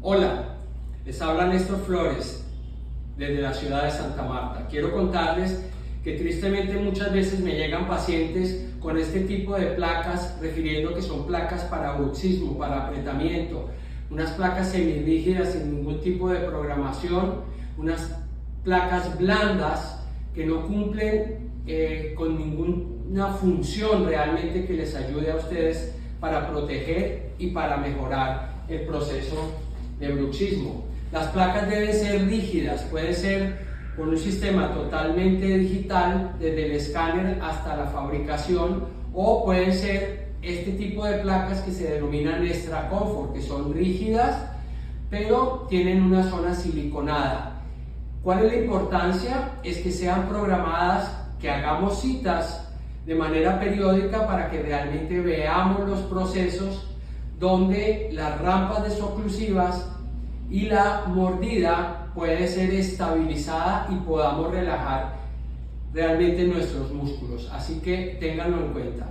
Hola, les habla Néstor Flores desde la ciudad de Santa Marta. Quiero contarles que tristemente muchas veces me llegan pacientes con este tipo de placas, refiriendo que son placas para bruxismo, para apretamiento, unas placas semirrígidas sin ningún tipo de programación, unas placas blandas que no cumplen con ninguna función realmente que les ayude a ustedes para proteger y para mejorar el proceso de bruxismo. Las placas deben ser rígidas, puede ser con un sistema totalmente digital desde el escáner hasta la fabricación, o pueden ser este tipo de placas que se denominan extra comfort, que son rígidas pero tienen una zona siliconada. ¿Cuál es la importancia? Es que sean programadas, que hagamos citas de manera periódica para que realmente veamos los procesos donde las rampas desoclusivas y la mordida puede ser estabilizada y podamos relajar realmente nuestros músculos. Así que ténganlo en cuenta.